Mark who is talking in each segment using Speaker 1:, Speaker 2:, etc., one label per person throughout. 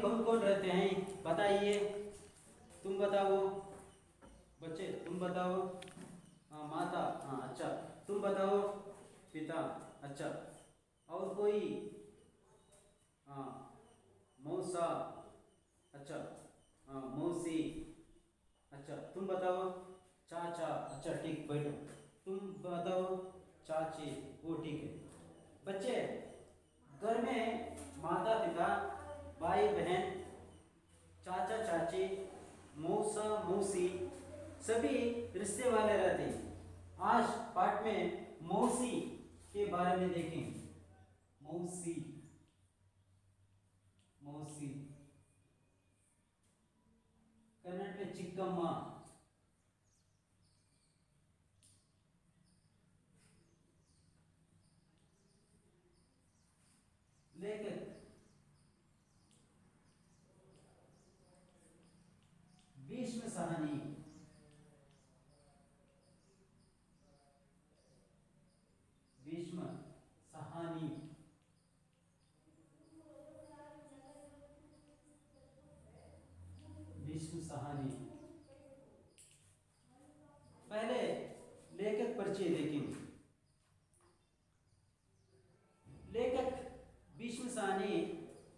Speaker 1: कौन कौन रहते हैं बताइए। तुम बताओ बच्चे, तुम बताओ। हाँ माता, हाँ अच्छा। तुम बताओ पिता, अच्छा। और कोई? हाँ मौसा, अच्छा। हाँ मौसी, अच्छा। तुम बताओ चाचा, अच्छा ठीक बैठो। तुम बताओ चाची, वो ठीक है। बच्चे, घर में माता पिता, भाई बहन, चाचा चाची, मौसा मौसी सभी रिश्ते वाले रहते हैं। आज पाठ में मौसी के बारे में देखें। मौसी, मौसी कन्नड़ में चिक्कम्मा। लेखक भीष्म साहनी, भीष्म साहनी। भीष्म साहनी। पहले लेखक परिचय देखेंगे। लेखक भीष्म साहनी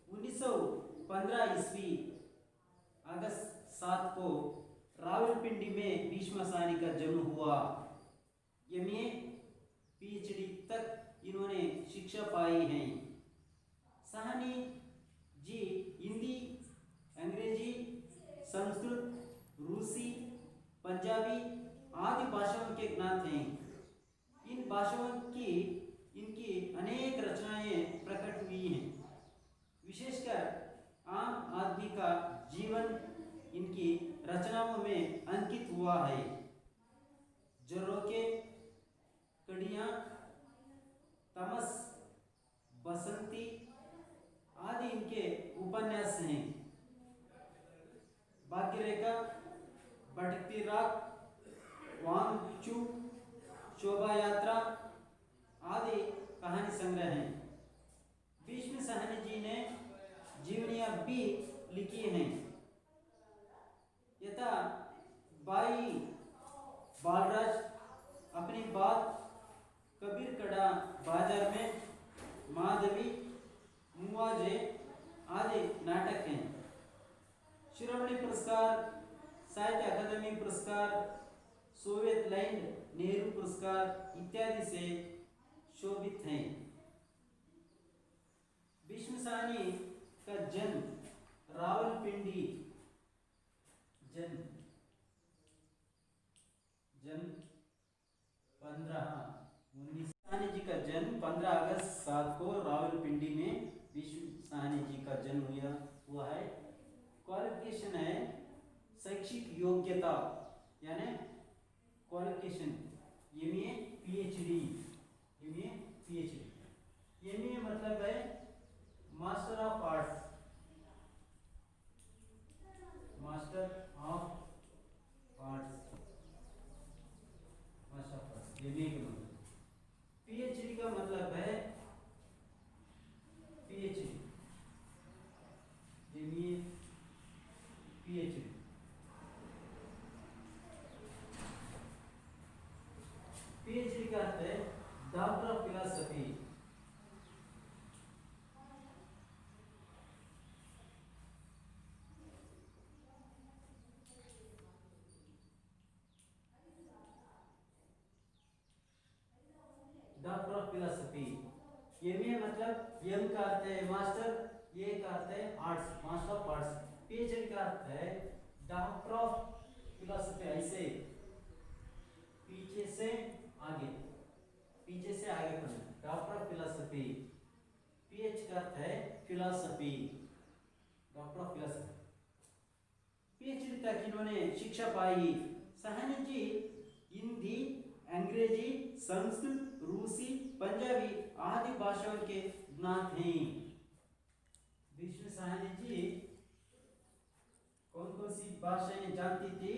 Speaker 1: 1915 ईस्वी अगस्त 7 को रावलपिंडी में भीष्म साहनी का जन्म हुआ। एमए पीएचडी तक इन्होंने शिक्षा पाई है। साहनी जी हिंदी, अंग्रेजी, संस्कृत, रूसी, पंजाबी आदि भाषाओं के ज्ञात हैं। इन भाषाओं की इनकी अनेक रचनाएं प्रकट हुई हैं। विशेषकर आम आदमी का जीवन इनकी रचनाओं में अंकित हुआ है। झरोखे, कड़ियाँ, तमस, बसंती आदि इनके उपन्यास हैं। भाग्यरेखा, भटकती रात, वांगचू, शोभा यात्रा आदि कहानी संग्रह हैं। भीष्म साहनी जी ने जीवनियां भी लिखी हैं। यथा बाई बालराज, अपनी बात, कबीर कड़ा बाजार में, माधवी, मुआजे आदि नाटक हैं। शिरोमणि पुरस्कार, साहित्य अकादमी पुरस्कार, सोवियत लैंड नेहरू पुरस्कार इत्यादि से शोभित हैं। भीष्म साहनी का जन्म रावलपिंडी, जन्म 15 साहनी जी का जन्म 15 अगस्त 7 को रावलपिंडी में भीष्म साहनी जी का जन्म हुआ है। क्वालिफिकेशन है शैक्षिक योग्यता, यानी qualification MA PhD. MA PhD, MA मतलब है master of arts, master of arts, master of arts MA का मतलब। पीएचडी का मतलब है पीएचडी, एमए पीएचडी। पीएचडी का अर्थ है doctor of philosophy. Doctor of philosophy. MA मतलब एम का अर्थ है मास्टर, ए का अर्थ है arts, master of arts. PhD का अर्थ है डॉक्टर ऑफ फिलॉसफी। ऐसे पीछे से आगे, पीछे से आगे पढ़ना, डॉक्टर ऑफ फिलॉसफी। पीएच का अर्थ है philosophy, doctor of philosophy. PhD तक इन्होंने शिक्षा पाई। साहनी जी हिंदी, अंग्रेजी, संस्कृत, रूसी, पंजाबी आदि भाषाओं के ज्ञात हैं। भीष्म साहनी जी कौन कौन सी भाषाएं जानती थी?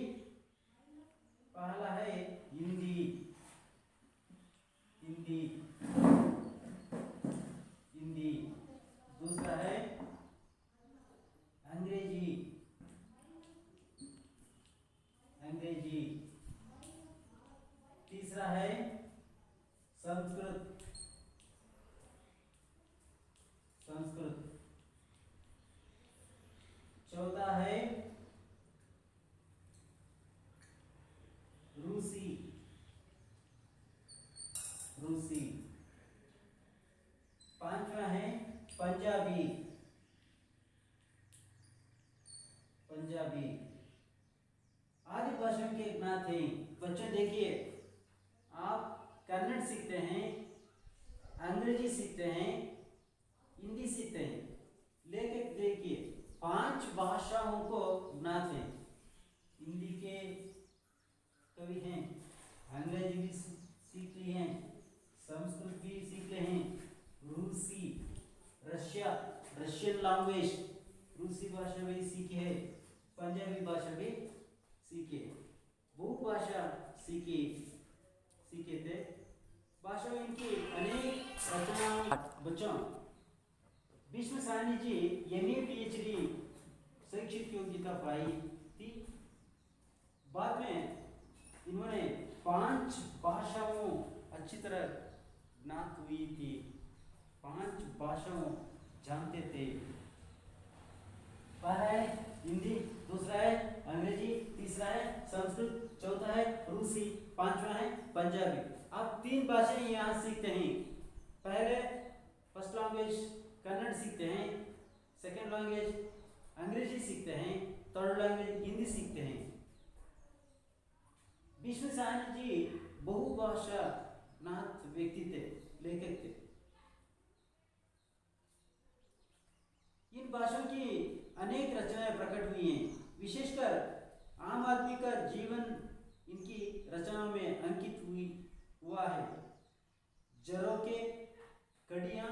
Speaker 1: पहला है हिंदी, हिंदी, हिंदी। दूसरा है चौथा है रूसी, रूसी। पांचवा है पंजाबी, पंजाबी। आदि भाषाओं के नाम थे। बच्चों देखिए, आप कन्नड़ सीखते हैं, अंग्रेजी सीखते हैं, हिंदी सीखते हैं, लेकिन देखिए 5 भाषाओं को ज्ञात हैं। हिंदी के कवि हैं, अंग्रेजी भी सीख ली हैं, संस्कृत भी सीख ले हैं, रूसी, रशियन लैंग्वेज, रूसी भाषा भी सीखी है, पंजाबी भाषा भी सीखी है, बहुभाषा सीखे थे। भाषा में इनकी अनेक रचनाएं। बच्चों, भीष्म साहनी जी MA PhD शैक्षिक योग्यता पाई थी। बाद में इन्होंने 5 भाषाओं अच्छी तरह ज्ञात हुई थी, 5 भाषाओं जानते थे। पहला है हिंदी, दूसरा है अंग्रेजी, तीसरा है संस्कृत, चौथा है रूसी, पांचवा है पंजाबी। आप 3 भाषाएं यहाँ सीखते हैं। पहले फर्स्ट लैंग्वेज कन्नड़ सीखते हैं, सेकेंड लैंग्वेज अंग्रेजी सीखते हैं, थर्ड लैंग्वेज हिंदी सीखते हैं। भीष्म साहनी जी बहुभाषा नाथ व्यक्ति थे, लेखक थे। इन भाषाओं की अनेक रचनाएं प्रकट हुई हैं। विशेषकर आम आदमी का जीवन इनकी रचनाओं में अंकित हुआ है। झरोखे, कड़ियां,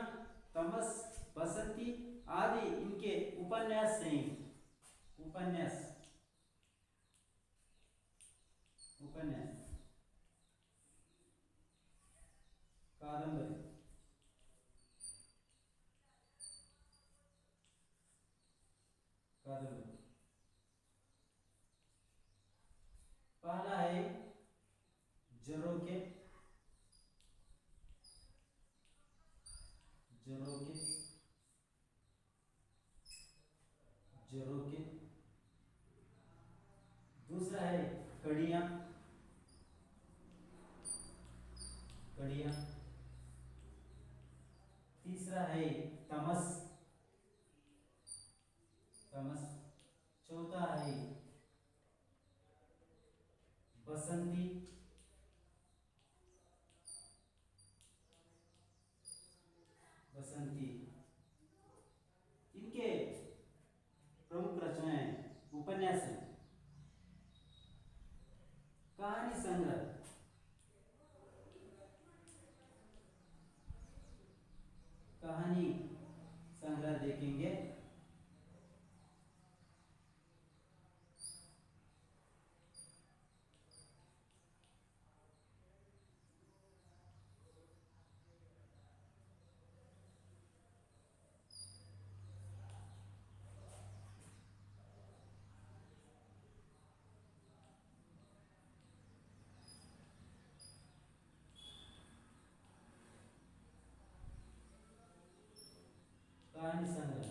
Speaker 1: तमस, बसंती आदि इनके उपन्यास हैं। उपन्यास, उपन्यास, कादंबरी, कादंबरी। पहला है झरोखे, झरोखे, झरोखे। दूसरा है कड़ियां, कड़ियां। तीसरा है तमस, तमस। चौथा है बसंती, बसंती। इनके प्रमुख रचनाएं उपन्यास हैं। कहानी संग्रह, कहानी संग्रह देखेंगे। कहानी संग्रह,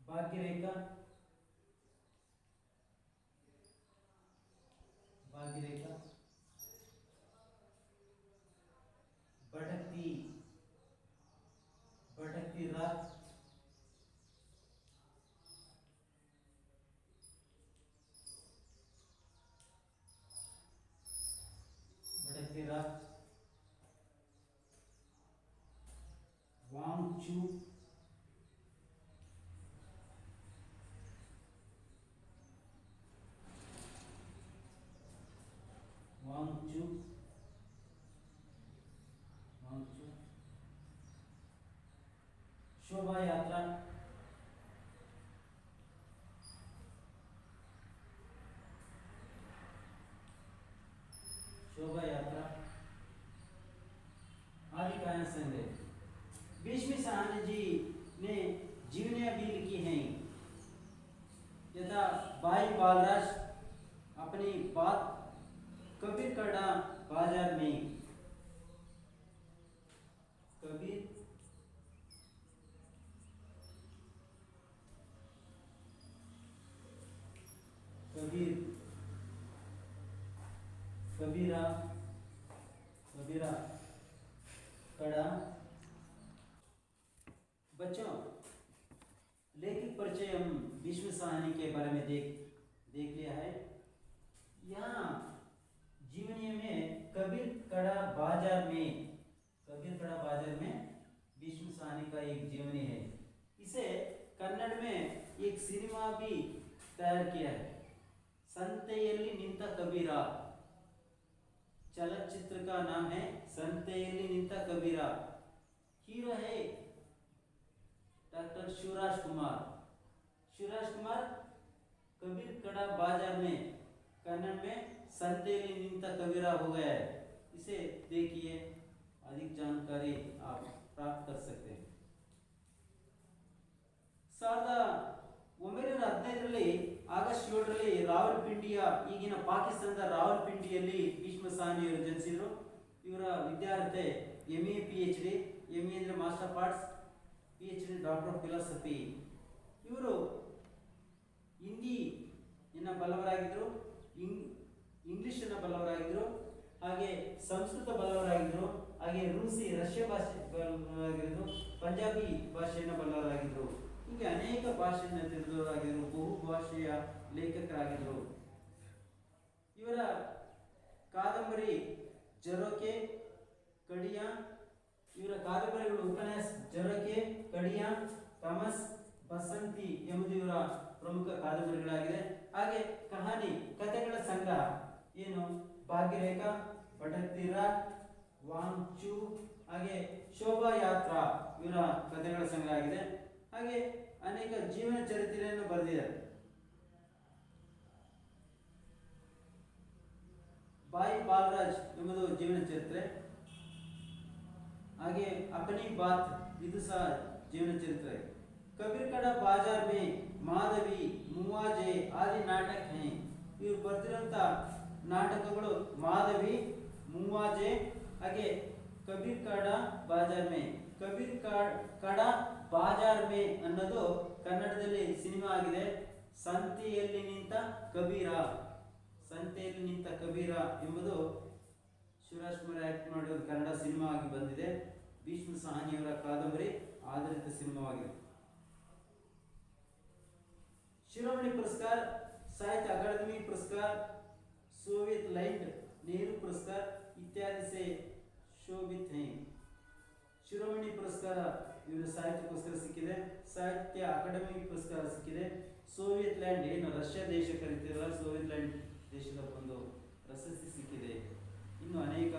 Speaker 1: भाग्य रेखा, भाग्य रेखा। भटकती, भटकती रात, भटकती रात। वांगचू, वांगचू, वांगचू। शोभा यात्रा, शोभा यात्रा आदि कहानी संग्रह। भीष्म साहनी जी ने जीवनियां भी लिखी हैं। यथा भाई बालराज अपनी बात कबीर कड़ा बाजार में, कबीर कड़ा। बच्चों, लेखक परिचय हम भीष्म साहनी के बारे में देख लिया है। यहाँ जीवनी में कबीर कड़ा बाजार में भीष्म साहनी का एक जीवनी है। इसे कन्नड़ में एक सिनेमा भी तैयार किया है। संतेयल्ली निंत कबीरा, चलचित्र का नाम है संतेयल्ली निंत कबीरा। हीरो है डॉक्टर शिवराज कुमार कबीर कड़ा बाजार में कन्नड़ में संतेयल्ली निंत कबीरा हो गया है। इसे देखिए, अधिक जानकारी आप प्राप्त कर सकते हैं। 1915 ಆಗಸ್ಟ್ 7 ರಾವಲ್ಪಿಂಡಿಯ ಈಗಿನ ಪಾಕಿಸ್ತಾನದ ರಾವಲ್ಪಿಂಡಿಯಲ್ಲಿ ಭೀಷ್ಮ ಸಾಹನಿಯವರು ಜನಿಸಿದರು. ಇವರ ವಿದ್ಯಾರ್ಹತೆ MA PhD, MA ಅಂದರೆ master of arts, PhD doctor of philosophy. ಇವರು ಹಿಂದಿಯನ್ನು ಬಲ್ಲವರಾಗಿದ್ದರು, ಇಂಗ್ಲಿಷನ್ನು ಬಲ್ಲವರಾಗಿದ್ದರು, ಹಾಗೆ ಸಂಸ್ಕೃತ ಬಲ್ಲವರಾಗಿದ್ದರು, ಹಾಗೆ ರಷ್ಯಾ ಭಾಷೆ ಬಲ್ಲವರಾಗಿದ್ದರು, ಪಂಜಾಬಿ ಭಾಷೆಯನ್ನು ಬಲ್ಲವರಾಗಿದ್ದರು. ಹೀಗೆ ಅನೇಕ ಭಾಷೆಯನ್ನು ತಿಳಿದವರಾಗಿದ್ದರು, ಬಹುಭಾಷೆಯ ಲೇಖಕರಾಗಿದ್ದರು. ಇವರ ಕಾದಂಬರಿ ಜರೋಕೆ ಕಡಿಯ, ಇವರ ಕಾದಂಬರಿಗಳು ಉಪನ್ಯಾಸ ಜರೋಕೆ ಕಡಿಯ, ತಮಸ್, ಬಸಂತಿ ಎಂಬುದು ಇವರ ಪ್ರಮುಖ ಕಾದಂಬರಿಗಳಾಗಿದೆ. ಹಾಗೆ ಕಥೆಗಳ ಸಂಗ್ರಹ ಏನು ಭಾಗ್ಯರೇಖಾ, ಬಟರ್ತೀರ, ವಾಂಚು, ಹಾಗೆ ಶೋಭಾ ಯಾತ್ರಾ ಇವರ ಕಥೆಗಳ ಸಂಗ್ರಹ ಆಗಿದೆ. ಹಾಗೆ ಅನೇಕ ಜೀವನ ಚರಿತ್ರೆಯನ್ನು ಬರೆದಿದ್ದಾರೆ. ಬಾಯಿ ಬಾಲರಾಜ್ ಎಂಬುದು ಜೀವನ ಚರಿತ್ರೆ. ಹಾಗೆ ಅಪನಿ ಬಾತ್ ಇದು ಸಹ ಜೀವನ ಚರಿತ್ರೆ. ಕಬೀರ್ ಕड़ा बाजार में ಮಾಧವಿ, ಮುವಾಜೆ ಆದಿ ನಾಟಕ ಹೈ. ಇವರು ಬರೆದಿರುವಂತ ನಾಟಕಗಳು ಮಾಧವಿ, ಮುವಾಜೆ, ಹಾಗೆ ಕಬೀರ್ ಕड़ा बाजार में. ಕಬೀರ್ ಕड़ा ಬಾಜಾರ್ ಮೇ ಅನ್ನೋದು ಕನ್ನಡದಲ್ಲಿ ಸಿನಿಮಾ ಆಗಿದೆ. ಸಂತೆಯಲ್ಲಿ ನಿಂತ ಕಬೀರ ಎಂಬುದು ಶಿವರಾಜ್ ಕುಮಾರ್ ಆಕ್ಟ್ ಮಾಡಿದ ಕನ್ನಡ ಸಿನಿಮಾ ಆಗಿ ಬಂದಿದೆ. ಭೀಷ್ಮ ಸಾಹನಿಯವರ ಕಾದಂಬರಿ ಆಧಾರಿತ ಸಿನಿಮಾವಾಗಿದೆ. शिरोमणि पुरस्कार, साहित्य अकादमी पुरस्कार, सोवियत लैंड नेहरू पुरस्कार इत्यादि से शोभित हैं. ಶಿರೋಮಣಿ ಪುರಸ್ಕಾರ ಇವರು ಸಾಹಿತ್ಯಕ್ಕೋಸ್ಕರ ಸಿಕ್ಕಿದೆ. ಸಾಹಿತ್ಯ ಅಕಾಡೆಮಿ ಪುರಸ್ಕಾರ ಸಿಕ್ಕಿದೆ. ಸೋವಿಯತ್ ಲ್ಯಾಂಡ್ ಏನು ರಷ್ಯಾ ದೇಶ ಕರೀತಿರಲ್ಲ, ಸೋವಿಯತ್ ಲ್ಯಾಂಡ್ ದೇಶದ ಒಂದು ಪ್ರಶಸ್ತಿ ಸಿಕ್ಕಿದೆ. ಇನ್ನು ಅನೇಕ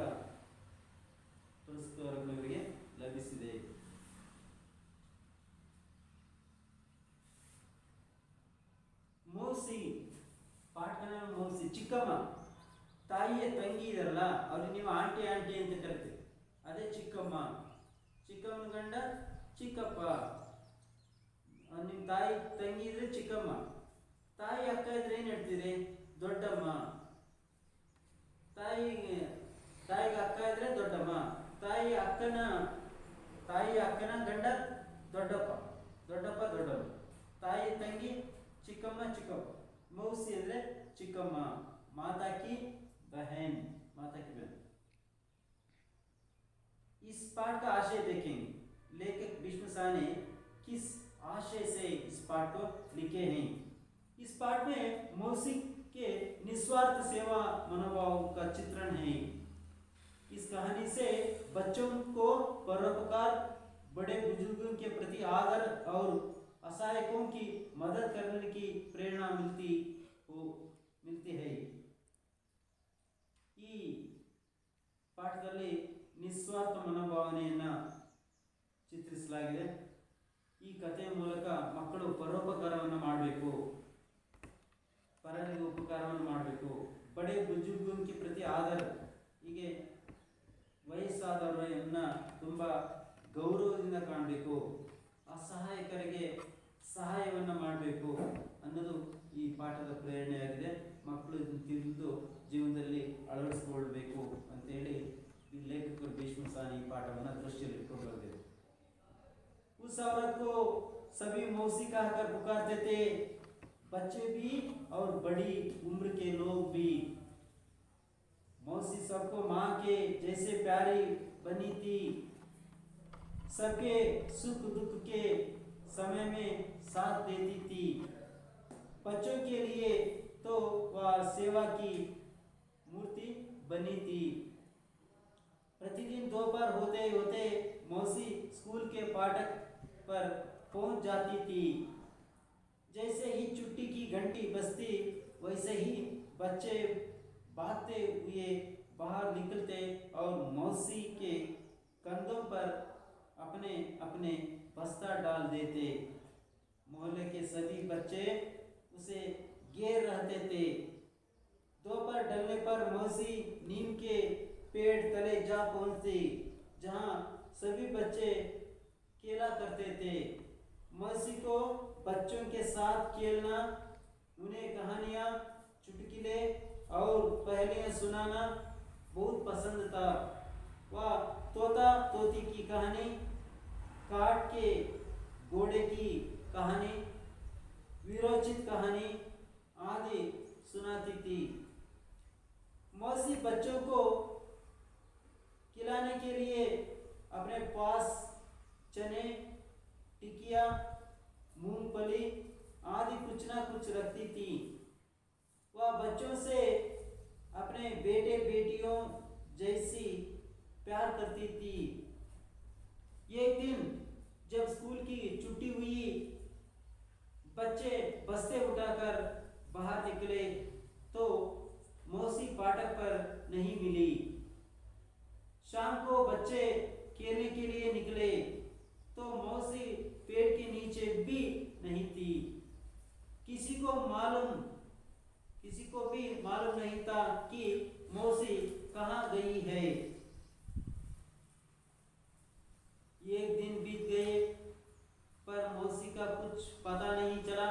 Speaker 1: ಪುರಸ್ಕಾರಗಳು ಇವರಿಗೆ ಲಭಿಸಿದೆ. ಮೌಸಿ ಪಾಠನ ಮೌಸಿ ಚಿಕ್ಕಮ್ಮ, ತಾಯಿಯ ತಂಗಿ ಇದಾರಲ್ಲ ಅವ್ರಿಗೆ ನೀವು ಆಂಟಿ ಅಂತ ಕರಿತೀರಿ, ಅದೇ ಚಿಕ್ಕಮ್ಮ. ಚಿಕ್ಕಮ್ಮನ ಗಂಡ ಚಿಕ್ಕಪ್ಪ. ನಿಮ್ಮ ತಾಯಿ ತಂಗಿ ಇದ್ರೆ ಚಿಕ್ಕಮ್ಮ, ತಾಯಿ ಅಕ್ಕ ಇದ್ರೆ ಏನ್ ಹೇಳ್ತೀರಿ? ದೊಡ್ಡಮ್ಮ. ತಾಯಿಗೆ ಅಕ್ಕ ಇದ್ರೆ ದೊಡ್ಡಮ್ಮ, ತಾಯಿ ಅಕ್ಕನ ಗಂಡ ದೊಡ್ಡಪ್ಪ, ದೊಡ್ಡಮ್ಮ. ತಾಯಿ ತಂಗಿ ಚಿಕ್ಕಮ್ಮ, ಚಿಕ್ಕಪ್ಪ. ಮೌಸಿ ಅಂದ್ರೆ ಚಿಕ್ಕಮ್ಮ, ಮಾತಾ ಕಿ ಬಹನ್. इस पाठ का आशय देखेंगे. लेखक भीष्म साहनी किस आशय से इस पाठ को लिखे हैं. इस पाठ में मौसी के निस्वार्थ सेवा मनोभाव का चित्रण है. इस कहानी से बच्चों को परोपकार, बड़े बुजुर्गों के प्रति आदर और असहायकों की मदद करने की प्रेरणा मिलती है. ಈ ಪಾಠದಲ್ಲಿ ನಿಸ್ವಾರ್ಥ ಮನೋಭಾವನೆಯನ್ನು ಚಿತ್ರಿಸಲಾಗಿದೆ. ಈ ಕಥೆಯ ಮೂಲಕ ಮಕ್ಕಳು ಪರೋಪಕಾರವನ್ನು ಮಾಡಬೇಕು, ಪರರಿಗೆ ಉಪಕಾರವನ್ನು ಮಾಡಬೇಕು. ಬಡೆ ಬುಜುರ್ಗಂಗೆ ಪ್ರತಿ ಆದರ, ಹೀಗೆ ವಯಸ್ಸಾದವರನ್ನ ತುಂಬ ಗೌರವದಿಂದ ಕಾಣಬೇಕು, ಅಸಹಾಯಕರಿಗೆ ಸಹಾಯವನ್ನು ಮಾಡಬೇಕು ಅನ್ನೋದು ಈ ಪಾಠದ ಪ್ರೇರಣೆಯಾಗಿದೆ. ಮಕ್ಕಳು ಇದನ್ನು ತಿಳಿದು ಜೀವನದಲ್ಲಿ ಅಳವಡಿಸಿಕೊಳ್ಬೇಕು ಅಂತೇಳಿ ಈ लेखक भीष्म साहनी पाठವನ್ನು दृष्टिಯಲ್ಲಿ इट्ಕೊಂಡು ಬಂದಿದೆ. उस औरत को सभी मौसी कहकर पुकारते थे, बच्चे भी और बड़ी उम्र के लोग भी. मौसी सबको माँ के जैसे प्यारी बनी थी. सबके सुख दुख के समय में साथ देती थी। बच्चों के लिए तो वह सेवा की मूर्ति बनी थी। प्रतिदिन दोपहर होते होते मौसी स्कूल के फाटक पर पहुंच जाती थी। जैसे ही छुट्टी की घंटी बजती वैसे ही बच्चे भागते हुए बाहर निकलते और मौसी के कंधों पर अपने अपने बस्ता डाल देते। मोहल्ले के सभी बच्चे उसे घेर रहते थे। दोपहर ढलने पर मौसी नीम के पेड़ तले जा पहुंचती, जहां सभी बच्चे खेला करते थे। मौसी को बच्चों के साथ खेलना, उन्हें कहानियां, चुटकुले और पहेलियां सुनाना बहुत पसंद था। वह तोता तोती की कहानी, काठ के घोड़े की कहानी, वीरोचित कहानी आदि सुनाती थी। मौसी बच्चों को खिलाने के लिए अपने पास चने, टिकिया, मूंगफली आदि कुछ ना कुछ रखती थी। वह बच्चों से अपने बेटे बेटियों जैसी प्यार करती थी। एक दिन जब स्कूल की छुट्टी हुई, बच्चे बस्ते उठाकर बाहर निकले तो मौसी फाटक पर नहीं मिली। शाम को बच्चे खेलने के लिए निकले तो मौसी पेड़ के नीचे भी नहीं थी। किसी को भी मालूम नहीं था कि मौसी कहाँ गई है। एक दिन बीत गए पर मौसी का कुछ पता नहीं चला।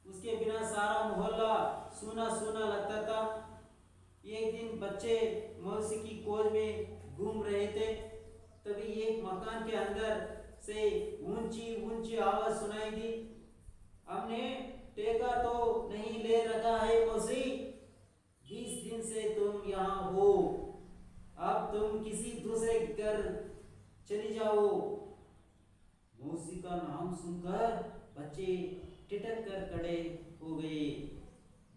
Speaker 1: उसके बिना सारा मोहल्ला सूना सूना लगता था। एक दिन बच्चे मौसी की खोज में घूम रहे थे, तभी एक मकान के अंदर से ऊंची ऊंची आवाज सुनाई दी। हमने टेका तो नहीं ले रखा है मौसी, 20 दिन से तुम यहाँ हो, अब तुम किसी दूसरे घर चली जाओ। मौसी का नाम सुनकर बच्चे टिटक कर खड़े हो गए।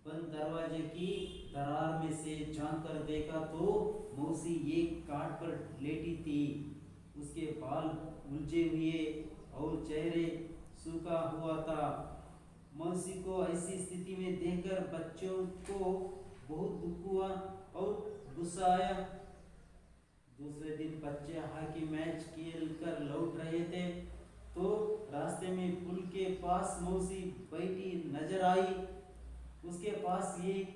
Speaker 1: बंद दरवाजे की दरार में से झांक कर देखा तो मौसी एक काट पर लेटी थी। उसके बाल उलझे हुए और चेहरे सूखा हुआ था। मौसी को ऐसी स्थिति में देखकर बच्चों को बहुत दुख हुआ और गुस्सा आया। दूसरे दिन बच्चे हॉकी मैच खेल कर लौट रहे थे तो रास्ते में पुल के पास मौसी बैठी नजर आई। उसके पास एक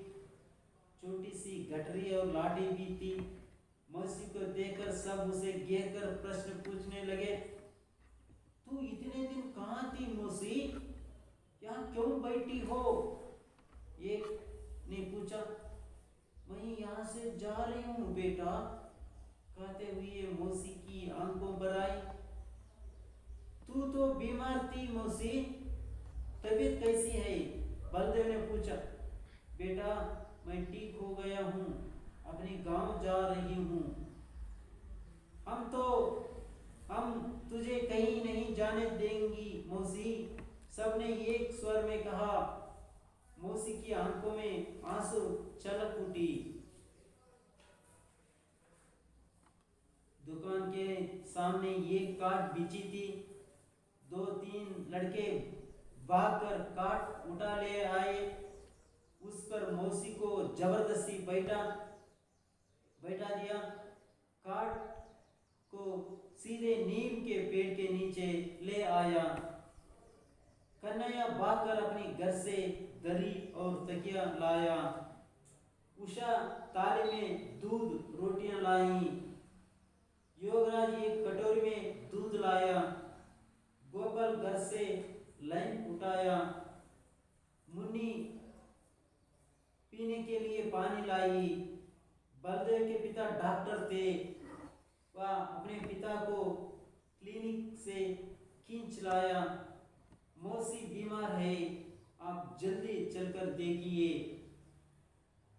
Speaker 1: छोटी सी गठरी और लाठी भी थी। मौसी को देखकर सब उसे घेर कर प्रश्न पूछने लगे। तू इतने दिन कहाँ थी मौसी, यहाँ क्यों बैठी हो? एक ने पूछा। मैं यहाँ से जा रही हूँ बेटा, कहते हुए मौसी की आंखों पर आई। तू तो बीमार थी मौसी, तबीयत कैसी है? बलदेव ने पूछा। बेटा मैं ठीक हो गया हूँ, अपने गांव जा रही हूँ। हम तुझे कहीं नहीं जाने देंगी मौसी, सबने एक स्वर में कहा। मौसी की आंखों में आंसू छलक उठी। दुकान के सामने एक काट बिछी थी। 2-3 लड़के भागकर काट उठा ले आए। उस पर मौसी को जबरदस्ती बैठा दिया। काट को सीधे नीम के पेड़ के नीचे ले आया। कन्हैया भागकर अपने घर से दरी और तकिया लाया। उषा ताले में दूध रोटियां लाई। योगराज एक कटोरी में दूध लाया। गोपाल घर से लैंप उठाया। मुन्नी पीने के लिए पानी लाई। बलदेव के पिता डॉक्टर थे। वह अपने पिता को क्लिनिक से खींच लाया। मौसी बीमार है, आप जल्दी चलकर देखिए।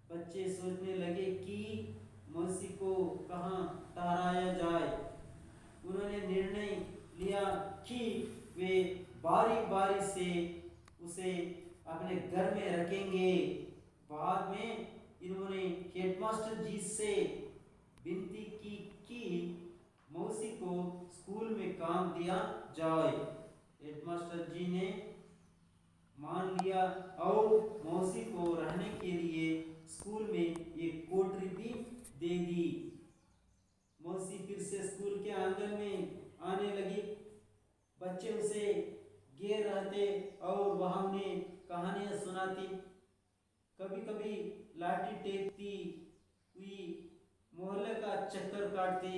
Speaker 1: बच्चे सोचने लगे कि मौसी को कहाँ ठहराया जाए। उन्होंने निर्णय लिया कि वे बारी बारी से उसे अपने घर में रखेंगे। बाद में इन्होंने हेडमास्टर जी से विनती की कि मौसी को स्कूल में काम दिया जाए। हेडमास्टर जी ने मान लिया और मौसी को रहने के लिए स्कूल में एक कोठरी भी दे दी। मौसी फिर से स्कूल के आंगन में आने लगी। बच्चे उसे घेर रहते और वहां उन्हें कहानियां सुनाती। कभी कभी लाठी टेकती हुई मोहल्ले का चक्कर काटती।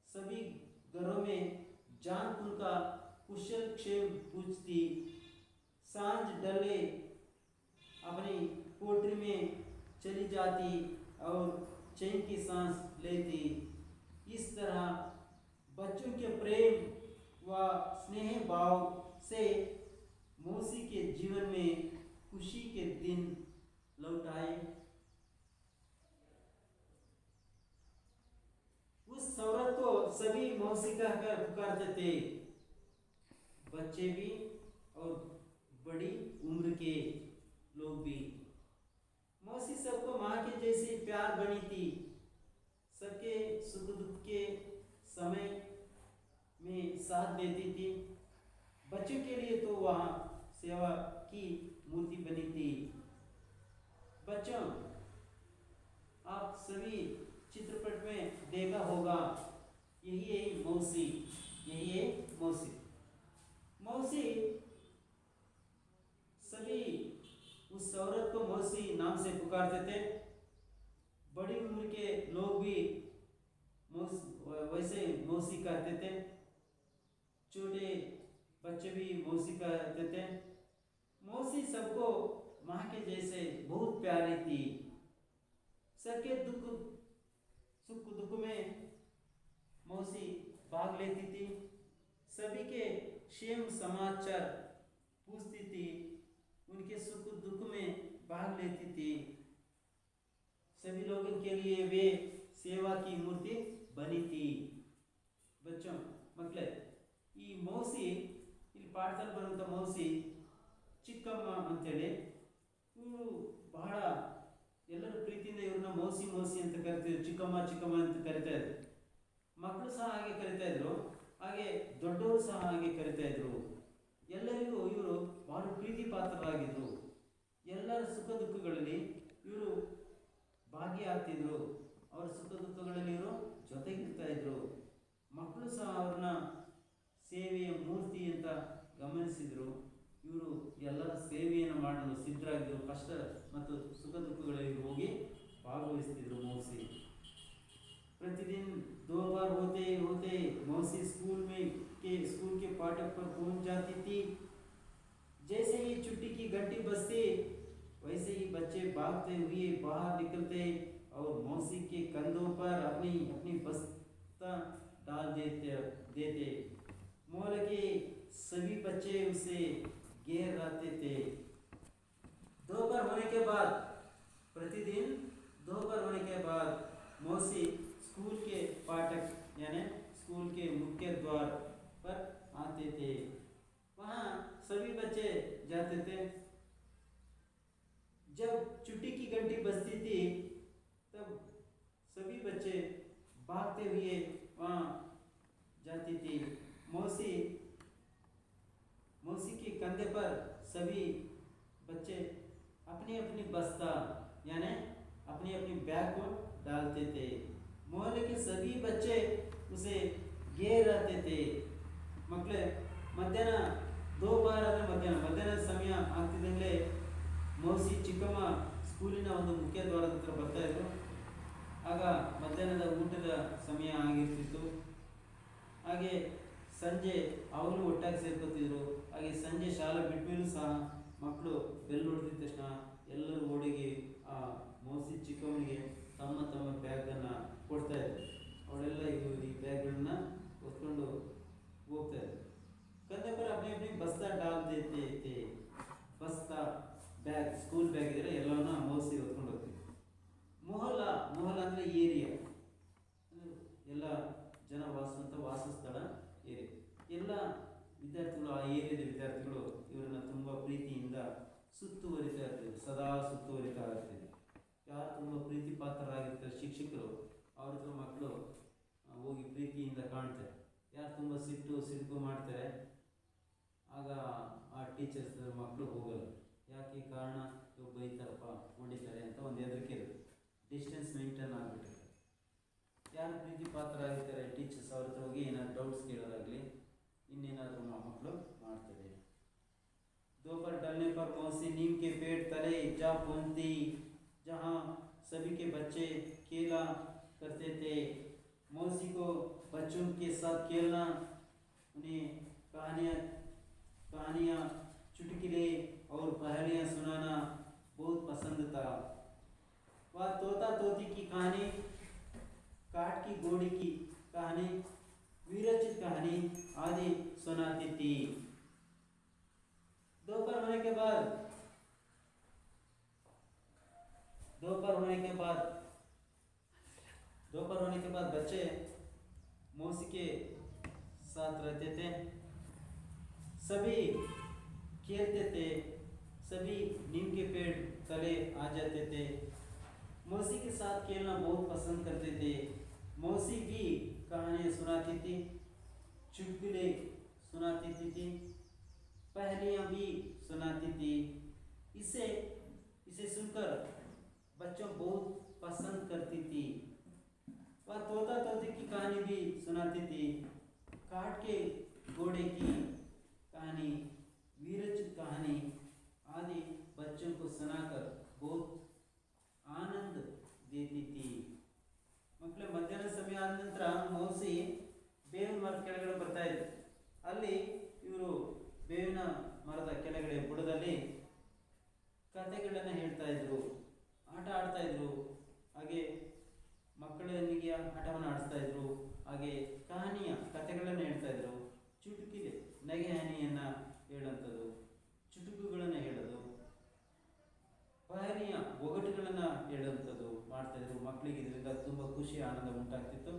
Speaker 1: सभी घरों में जान उनका कुशल क्षेम पूछती। सांझ डले अपनी कोठरी में चली जाती और चैन की सांस लेती। इस तरह बच्चों के प्रेम व स्नेह भाव से मौसी के जीवन में खुशी के दिन लौट आए। उस औरत को सभी मौसी कहकर पुकारते थे, बच्चे भी और बड़ी उम्र के लोग भी। मौसी सबको माँ के जैसी प्यार बनी थी। सबके सुख दुख के समय में साथ देती थी। बच्चों के लिए तो वहाँ सेवा की मूर्ति बनी थी। बच्चों, आप सभी चित्रपट में देखा होगा, यही है मौसी, यही है मौसी। मौसी सभी उस औरत को मौसी नाम से पुकारते थे। बड़ी उम्र के लोग भी वैसे मौसी कहते थे। छोटे बच्चे भी मौसी कहते थे। मौसी सबको माँ के जैसे बहुत प्यारी थी। सबके सुख दुख में मौसी भाग लेती थी। सभी के क्षेम समाचार पूछती थी। उनके सुख दुख में भाग लेती थी। सभी लोगों के लिए वे सेवा की मूर्ति बनी थी। बच्चों मक्ले ಈ ಮೌಸಿ ಇಲ್ಲಿ ಪಾಠದಲ್ಲಿ ಬರುವಂತ ಮೌಸಿ ಚಿಕ್ಕಮ್ಮ ಅಂತೇಳಿ ಇವರು ಬಹಳ ಎಲ್ಲರೂ ಪ್ರೀತಿಯಿಂದ ಇವ್ರನ್ನ ಮೌಸಿ ಮೌಸಿ ಅಂತ ಕರಿತಿದ್ರು, ಚಿಕ್ಕಮ್ಮ ಚಿಕ್ಕಮ್ಮ ಅಂತ ಕರಿತಾ ಇದ್ರು. ಮಕ್ಕಳು ಸಹ ಹಾಗೆ ಕರಿತಾ ಇದ್ರು, ಹಾಗೆ ದೊಡ್ಡವರು ಸಹ ಹಾಗೆ ಕರಿತಾ ಇದ್ರು. ಎಲ್ಲರಿಗೂ ಇವರು ಬಹಳ ಪ್ರೀತಿ ಪಾತ್ರರಾಗಿದ್ರು. ಎಲ್ಲರ ಸುಖ ದುಃಖಗಳಲ್ಲಿ ಇವರು ಭಾಗಿಯಾಗ್ತಿದ್ರು. ಅವರ ಸುಖ ದುಃಖಗಳಲ್ಲಿ ಇವರು ಜೊತೆಗಿರ್ತಾ ಇದ್ರು. ಮಕ್ಕಳು ಸಹ ಅವ್ರನ್ನ ಸೇವೆಯ ಮೂರ್ತಿ ಅಂತ ಗಮನಿಸಿದ್ರು. ಇವರು ಎಲ್ಲರ ಸೇವೆಯನ್ನು ಮಾಡಲು ಸಿದ್ಧರಾಗಿದ್ದರು. ಕಷ್ಟ ಮತ್ತು ಸುಖ ದುಃಖಗಳಲ್ಲಿ ಹೋಗಿ ಭಾಗವಹಿಸ್ತಿದ್ರು मौसी। प्रतिदिन 2 बार होते होते मौसी स्कूल के फाटक पर पहुंच जाती थी। जैसे ही छुट्टी की घंटी बजती, वैसे ही बच्चे भागते हुए बाहर निकलते और मौसी के कंधों पर अपनी अपनी बस्ता डाल देते। मोहल्ले के सभी बच्चे उसे घेर रहते थे। दोपहर होने के बाद, प्रतिदिन दोपहर होने के बाद मौसी स्कूल के फाटक यानी स्कूल के मुख्य द्वार पर आते थे। वहाँ सभी बच्चे जाते थे। जब छुट्टी की घंटी बजती थी, तब सभी बच्चे भागते हुए वहाँ जाती थी। मौसी के कंधे पर सभी बच्चे अपनी अपनी बस्ता यानी अपनी अपनी बैग को डालते थे। मोहल्ले के सभी बच्चे उसे घेर रहते थे। मಕ್ಕಳೇ, ಮಧ್ಯಾಹ್ನ दोपहर ಆದರೆ ಮಧ್ಯಾಹ್ನ ಸಮಯ ಆಗ್ತಿದ್ದಂಗೆ ಮೌಸಿ ಚಿಕ್ಕಮ್ಮ ಸ್ಕೂಲಿನ ಒಂದು ಮುಖ್ಯ ದ್ವಾರದ ಹತ್ರ ಬರ್ತಾ ಇದ್ರು. ಆಗ ಮಧ್ಯಾಹ್ನದ ಊಟದ ಸಮಯ ಆಗಿರ್ತಿತ್ತು. ಹಾಗೆ ಸಂಜೆ ಅವರು ಒಟ್ಟಾಗಿ ಸೇರ್ಕೊತಿದ್ರು. ಹಾಗೆ ಸಂಜೆ ಶಾಲೆ ಬಿಟ್ಟ ಮೇಲೂ ಸಹ ಮಕ್ಕಳು ಬೆಲ್ ಹೊಡೆದಿದ ತಕ್ಷಣ ಎಲ್ಲರೂ ಓಡಿಗೆ ಆ ಮೌಸಿ ಚಿಕ್ಕಮ್ಮನಿಗೆ ತಮ್ಮ ತಮ್ಮ ಬ್ಯಾಗನ್ನು ಕೊಡ್ತಾ ಇದ್ರು. ಅವಳೆಲ್ಲ ಈ ಬ್ಯಾಗ್ಗಳನ್ನ ಹೊತ್ಕೊಂಡು ಹೋಗ್ತಾ ಇದ್ರು. कंधे पर अपने अपने बस्ता डाल देते थे। बस्ता बैग स्कूल बैग इधर ಎಲ್ಲವನ್ನ ಮೌಸಿ ಹೊತ್ಕೊಂಡು ಹೋಗ್ತಿದ್ರು. ಮೊಹಲ್ಲಾ ಅಂದ್ರೆ ಏರಿಯಾ, ಎಲ್ಲ ಜನ ವಾಸಿಸುವಂತ ವಾಸಸ್ಥಳ. ವಿದ್ಯಾರ್ಥಿಗಳು, ಆ ಏರಿಯಾದ ವಿದ್ಯಾರ್ಥಿಗಳು ಇವರನ್ನು ತುಂಬ ಪ್ರೀತಿಯಿಂದ ಸುತ್ತುವರಿತಾ ಇರ್ತಾರೆ, ಸದಾ ಸುತ್ತುವರಿತಾ ಇರ್ತಾರೆ. ಯಾರು ತುಂಬ ಪ್ರೀತಿ ಪಾತ್ರರಾಗಿರ್ತಾರೆ ಶಿಕ್ಷಕರು, ಅವ್ರ ಹತ್ರ ಮಕ್ಕಳು ಹೋಗಿ ಪ್ರೀತಿಯಿಂದ ಕಾಣ್ತಾರೆ. ಯಾರು ತುಂಬ ಸಿಡುಕು ಮಾಡ್ತಾರೆ, ಆಗ ಆ ಟೀಚರ್ಸ್ ಮಕ್ಕಳು ಹೋಗಲ್ಲ. ಯಾಕೆ ಕಾರಣ? ಇವ್ರು ಬೈತಾರಪ್ಪ, ಹೊಡಿತಾರೆ ಅಂತ ಒಂದು ಹೆದರಿಕೆ ಇರುತ್ತೆ. ಡಿಸ್ಟೆನ್ಸ್ ಮೇಂಟೈನ್ ಆಗಿಬಿಟ್ಟಿರುತ್ತೆ. ಯಾರು ಪ್ರೀತಿ ಪಾತ್ರರಾಗಿರ್ತಾರೆ ಟೀಚರ್ಸ್, ಅವ್ರ ಹತ್ರ ಹೋಗಿ ಏನಾದ್ರು ಡೌಟ್ಸ್ ಕೇಳೋದಾಗಲಿ ಇನ್ನೇನಾದರೂ ಮಕ್ಕಳು ಮಾಡ್ತಾರೆ. दोपहर डलने पर मौसी नीम के पेड़ तले जा पहुंचती, जहाँ सभी के बच्चे खेला करते थे. मौसी को बच्चों के साथ खेलना, उन्हें कहानियाँ, चुटकुले और पहेलियाँ सुनाना बहुत पसंद था. वह तोता तोती की कहानी, काट की घोड़ी की कहानी, वीरचित कहानी आदि सुनाती थी. दोपहर होने के बाद बच्चे मौसी के साथ रहते थे. सभी खेलते थे, सभी नीम के पेड़ तले आ जाते थे. मौसी के साथ खेलना बहुत पसंद करते थे. मौसी भी कहानियाँ सुनाती थी, चुटकुले सुनाती थी, पहेलियाँ भी सुनाती थी. इसे सुनकर बच्चों बहुत पसंद करती थी. वह तोता तोती की कहानी भी सुनाती थी, काट के घोड़े की कहानी, वीरचित कहानी आदि बच्चों को सुनाकर बहुत आनंद देती थी. ಮಕ್ಕಳೇ, ಮಧ್ಯಾಹ್ನ ಸಮಯ ಆದ ನಂತರ ಮೌಸಿ ಬೇವಿನ ಮರದ ಕೆಳಗಡೆ ಬರ್ತಾ ಇದ್ರು. ಅಲ್ಲಿ ಇವರು ಬೇವಿನ ಮರದ ಕೆಳಗಡೆ ಬುಡದಲ್ಲಿ ಕಥೆಗಳನ್ನು ಹೇಳ್ತಾ ಇದ್ರು, ಆಟ ಆಡ್ತಾ ಇದ್ರು. ಹಾಗೆ ಮಕ್ಕಳಿಗೆ ಆಟವನ್ನು ಆಡಿಸ್ತಾ ಇದ್ರು. ಹಾಗೆ ಕಥೆಗಳನ್ನು ಹೇಳ್ತಾ ಇದ್ರು. ಚುಟುಕಿಲೆ, ನಗೆ ಹನಿಯನ್ನು ಹೇಳುವಂಥದ್ದು, ಚುಟುಕುಗಳನ್ನು ಹೇಳೋದು, ಪಹರಿಯ ಒಗಟುಗಳನ್ನು ಹೇಳುವಂಥದ್ದು ಮಾಡ್ತಾ ಇದ್ರು. ಮಕ್ಕಳಿಗೆ ಇದರಿಂದ ತುಂಬ ಖುಷಿ, ಆನಂದ ಉಂಟಾಗ್ತಿತ್ತು.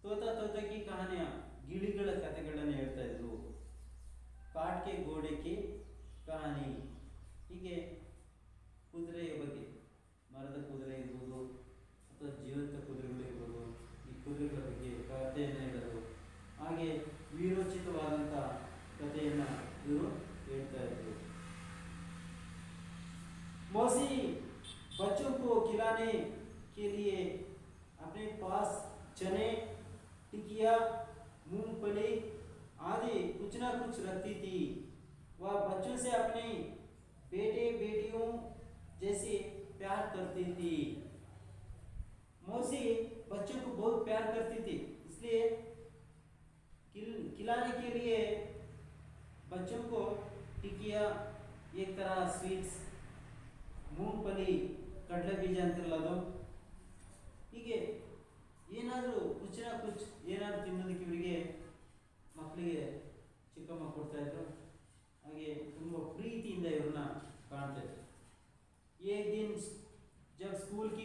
Speaker 1: ತೋತಕಿ ಕಹಾನಿಯ, ಗಿಳಿಗಳ ಕಥೆಗಳನ್ನು ಹೇಳ್ತಾ ಇದ್ರು. ಕಾಟ್ಕೆ ಗೋಡೆಗೆ ಕಹಾನಿ, ಹೀಗೆ ಕುದುರೆಯ ಬಗ್ಗೆ, ಮರದ ಕುದುರೆ ಇರ್ಬೋದು ಅಥವಾ ಜೀವಂತ ಕುದುರೆಗಳಿರ್ಬೋದು, ಈ ಕುದುರೆಗಳ ಬಗ್ಗೆ ಕಥೆಯನ್ನು ಹೇಳೋದು. ಹಾಗೆ ವೀರೋಚಿತವಾದಂಥ ಕಥೆಯನ್ನು ಇವರು ಹೇಳ್ತಾ ಇದ್ರು. मौसी बच्चों को खिलाने के लिए अपने पास चने, टिकिया, मूंगफली आदि कुछ ना कुछ रखती थी. वह बच्चों से अपने बेटे बेटियों जैसे प्यार करती थी. मौसी बच्चों को बहुत प्यार करती थी, इसलिए खिलाने के लिए बच्चों को टिकिया, एक तरह स्वीट्स, ಮೂಂಗಫಲಿ, ಕಡಲೆ ಬೀಜ ಅಂತಿರಲ್ಲ ಅದು, ಹೀಗೆ ಏನಾದರೂ ಏನಾದರೂ ತಿನ್ನೋದಕ್ಕೆ ಇವರಿಗೆ ಮಕ್ಕಳಿಗೆ ಚಿಕ್ಕಮ್ಮ ಕೊಡ್ತಾಯಿದ್ರು. ಹಾಗೆ ತುಂಬ ಪ್ರೀತಿಯಿಂದ ಇವ್ರನ್ನ ಕಾಣ್ತಾ ಇದ್ರು. एक दिन जब स्कूल की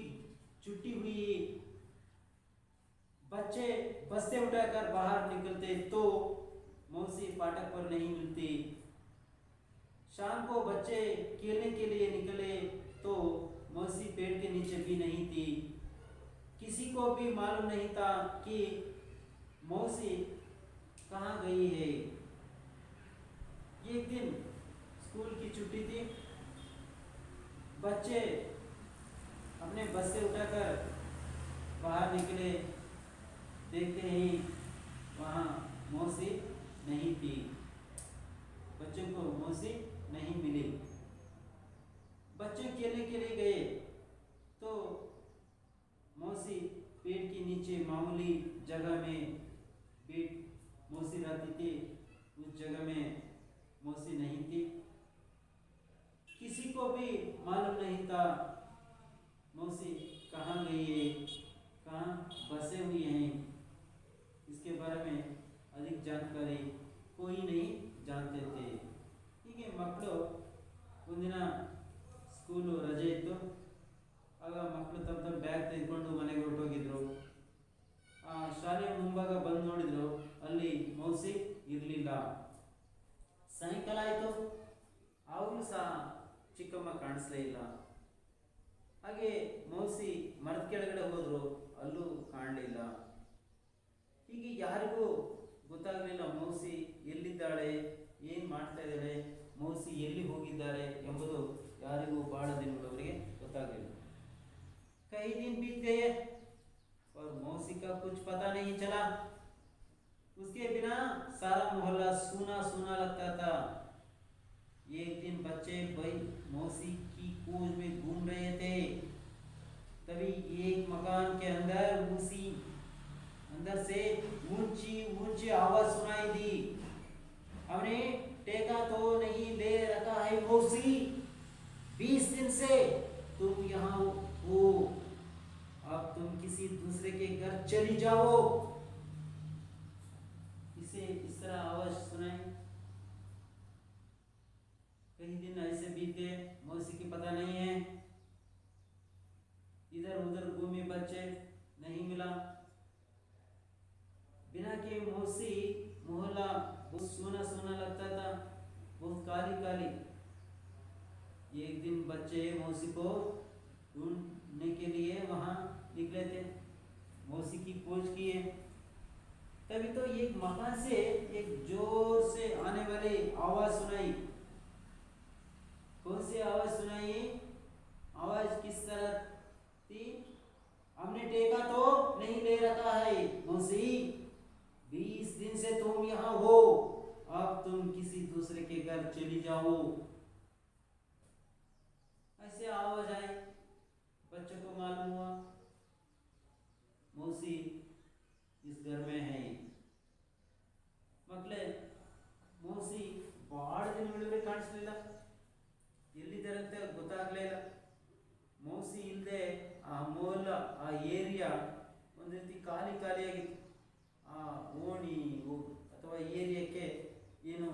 Speaker 1: छुट्टी हुई, बच्चे बस्ते उठाकर बाहर निकलते तो मौसी फाटक पर नहीं मिलती. शाम को बच्चे खेलने के लिए निकले तो मौसी पेड़ के नीचे भी नहीं थी. किसी को भी मालूम नहीं था कि मौसी कहाँ गई है. एक दिन स्कूल की छुट्टी थी. बच्चे अपने बस से उठाकर बाहर निकले, देखते ही वहाँ मौसी नहीं थी. बच्चों को मौसी नहीं मिली. बच्चे खेलने के लिए गए तो मौसी पेड़ के नीचे मामूली जगह में मौसी रहती थी. उस जगह में मौसी नहीं थी. किसी को भी मालूम नहीं था मौसी कहाँ गई है, कहाँ बसे हुई हैं. इसके बारे में अधिक जानकारी कोई नहीं जानते थे. ಹೀಗೆ ಮಕ್ಕಳು ಒಂದಿನ ಸ್ಕೂಲು ರಜೆ ಇತ್ತು. ಆಗ ಮಕ್ಕಳು ತಮ್ಮ ಬ್ಯಾಗ್ ತೆಗೆದುಕೊಂಡು ಮನೆಗೆ ಹೊರಟೋಗಿದ್ರು. ಶಾಲೆಯ ಮುಂಭಾಗ ಬಂದು ನೋಡಿದ್ರು, ಅಲ್ಲಿ ಮೌಸಿ ಇರಲಿಲ್ಲ. ಸಾಯಂಕಾಲ ಆಯಿತು, ಆವಾಗಲೂ ಸಹ ಚಿಕ್ಕಮ್ಮ ಕಾಣಿಸ್ಲೇ ಇಲ್ಲ. ಹಾಗೆ ಮೌಸಿ ಮರದ ಕೆಳಗಡೆ ಹೋದ್ರು, ಅಲ್ಲೂ ಕಾಣಲಿಲ್ಲ. ಹೀಗೆ ಯಾರಿಗೂ ಗೊತ್ತಾಗಲಿಲ್ಲ ಮೌಸಿ ಎಲ್ಲಿದ್ದಾಳೆ, ಏನು ಮಾಡ್ತಾ ಇದ್ದಾಳೆ, ಮೌಸಿ ಎಲ್ಲಿ ಹೋಗಿದ್ದಾರೆ ಎಂಬುದು ಯಾರಿಗೂ ಬಹಳ ದಿನಗಳವರೆಗೆ ಗೊತ್ತಾಗಲಿಲ್ಲ. कई दिन बीत गए और मौसी का कुछ पता नहीं चला. उसके बिना सारा मोहल्ला सूना सूना लगता था. एक दिन बच्चे भाई मौसी की खोज में घूम रहे थे. तभी एक मकान के अंदर मौसी अंदर से ऊंची ऊंची आवाज सुनाई दी. हमने टेका तो नहीं ले रखा है मौसी, 20 दिन से तुम यहाँ हो, अब तुम किसी दूसरे के घर चली जाओ. इसे इस तरह आवाज सुनाई. कई दिन ऐसे बीत गए, मौसी की पता नहीं है. इधर उधर घूमे बच्चे, नहीं मिला. बिना के मौसी मोहल्ला बहुत सोना सोना लगता था, बहुत काली काली. एक दिन बच्चे मौसी को ढूंढने के लिए वहां निकले थे, मौसी की खोज किए. तभी तो एक मकान से एक जोर से आने वाली आवाज सुनाई. कौन सी आवाज सुनाई? आवाज किस तरह थी? हमने टेका तो नहीं ले रखा है मौसी, 20 दिन से तुम यहाँ हो, अब तुम किसी दूसरे के घर चली जाओ. ऐसे आवाज आई. बच्चों को मालूम हुआ मौसी इस घर में है. ಮಕ್ಕಳೇ, ಮೌಸಿ ಬಹಳ ದಿನಗಳಿಂದ ಕಾಣಿಸ್ಲಿಲ್ಲ, ಎಲ್ಲಿದ್ದಾರಂತ ಗೊತ್ತಾಗ್ಲೇ ಇಲ್ಲ. ಮೌಸಿ ಇಲ್ಲದೆ ಆ ಮೊಹಲ್ಲ, ಆ ಏರಿಯಾ ಒಂದು ರೀತಿ ಖಾಲಿ ಖಾಲಿಯಾಗಿತ್ತು. ಆ ಓಣಿ ಅಥವಾ ಏರಿಯಾಕ್ಕೆ ಏನು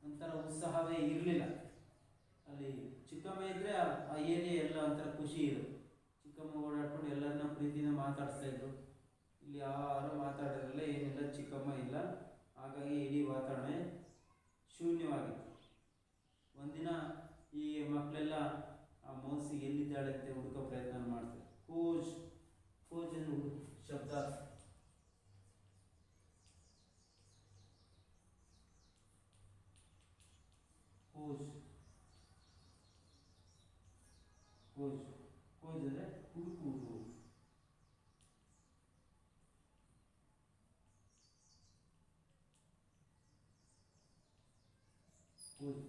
Speaker 1: ಒಂಥರ ಉತ್ಸಾಹವೇ ಇರಲಿಲ್ಲ. ಅಲ್ಲಿ ಚಿಕ್ಕಮ್ಮ ಇದ್ರೆ ಆ ಏರಿಯಾ ಎಲ್ಲ ಒಂಥರ ಖುಷಿ ಇರು. ಚಿಕ್ಕಮ್ಮ ಓಡಾಡ್ಕೊಂಡು ಎಲ್ಲರನ್ನ ಪ್ರೀತಿಯಿಂದ ಮಾತಾಡಿಸ್ತಾ ಇದ್ರು. ಇಲ್ಲಿ ಯಾರು ಮಾತಾಡೋದಿಲ್ಲ, ಏನಿಲ್ಲ, ಚಿಕ್ಕಮ್ಮ ಇಲ್ಲ. ಹಾಗಾಗಿ ಇಡೀ ವಾತಾವರಣ ಶೂನ್ಯವಾಗಿತ್ತು. ಒಂದಿನ ಈ ಮಕ್ಕಳೆಲ್ಲ ಆ ಮೌಸಿ ಎಲ್ಲಿದ್ದಾಳೆ ಅಂತ ಹುಡುಕೋ ಪ್ರಯತ್ನ ಮಾಡ್ತಾರೆ. ಖೋಜ್ ಖೋಜ್ ಎಂದು ಶಬ್ದ. ಖೋಜ್ ಖೋಜ್ ಖೋಜ್ ಅಂದರೆ ಹುಡುಕುವುದು.